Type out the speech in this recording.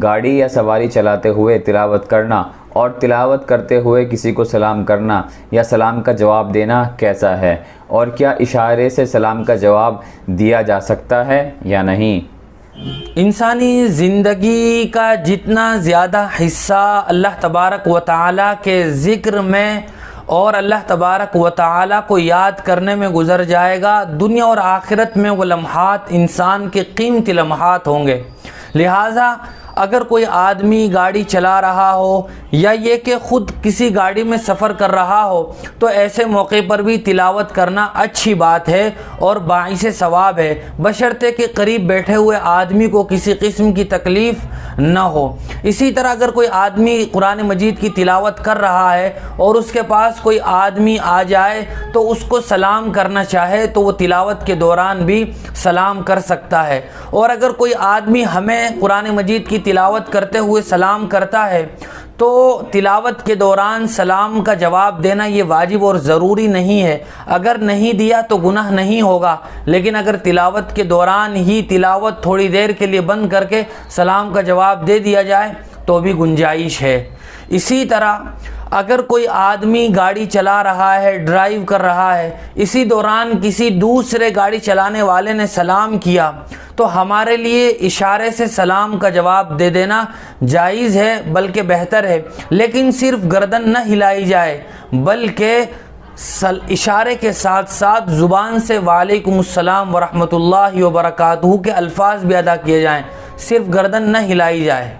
گاڑی یا سواری چلاتے ہوئے تلاوت کرنا اور تلاوت کرتے ہوئے کسی کو سلام کرنا یا سلام کا جواب دینا کیسا ہے، اور کیا اشارے سے سلام کا جواب دیا جا سکتا ہے یا نہیں؟ انسانی زندگی کا جتنا زیادہ حصہ اللہ تبارک و تعالیٰ کے ذکر میں اور اللہ تبارک و تعالیٰ کو یاد کرنے میں گزر جائے گا، دنیا اور آخرت میں وہ لمحات انسان کے قیمتی لمحات ہوں گے۔ لہٰذا اگر کوئی آدمی گاڑی چلا رہا ہو یا یہ کہ خود کسی گاڑی میں سفر کر رہا ہو تو ایسے موقع پر بھی تلاوت کرنا اچھی بات ہے اور باعث ثواب ہے، بشرطے کہ قریب بیٹھے ہوئے آدمی کو کسی قسم کی تکلیف نہ ہو۔ اسی طرح اگر کوئی آدمی قرآن مجید کی تلاوت کر رہا ہے اور اس کے پاس کوئی آدمی آ جائے تو اس کو سلام کرنا چاہے تو وہ تلاوت کے دوران بھی سلام کر سکتا ہے، اور اگر کوئی آدمی ہمیں قرآن مجید کی تلاوت کرتے ہوئے سلام کرتا ہے تو تلاوت کے دوران سلام کا جواب دینا یہ واجب اور ضروری نہیں ہے۔ اگر نہیں دیا تو گناہ نہیں ہوگا، لیکن اگر تلاوت کے دوران ہی تلاوت تھوڑی دیر کے لیے بند کر کے سلام کا جواب دے دیا جائے تو بھی گنجائش ہے۔ اسی طرح اگر کوئی آدمی گاڑی چلا رہا ہے، ڈرائیو کر رہا ہے، اسی دوران کسی دوسرے گاڑی چلانے والے نے سلام کیا تو ہمارے لیے اشارے سے سلام کا جواب دے دینا جائز ہے، بلکہ بہتر ہے، لیکن صرف گردن نہ ہلائی جائے بلکہ اشارے کے ساتھ ساتھ زبان سے وعلیکم السلام ورحمۃ اللہ وبرکاتہ کے الفاظ بھی ادا کیے جائیں، صرف گردن نہ ہلائی جائے۔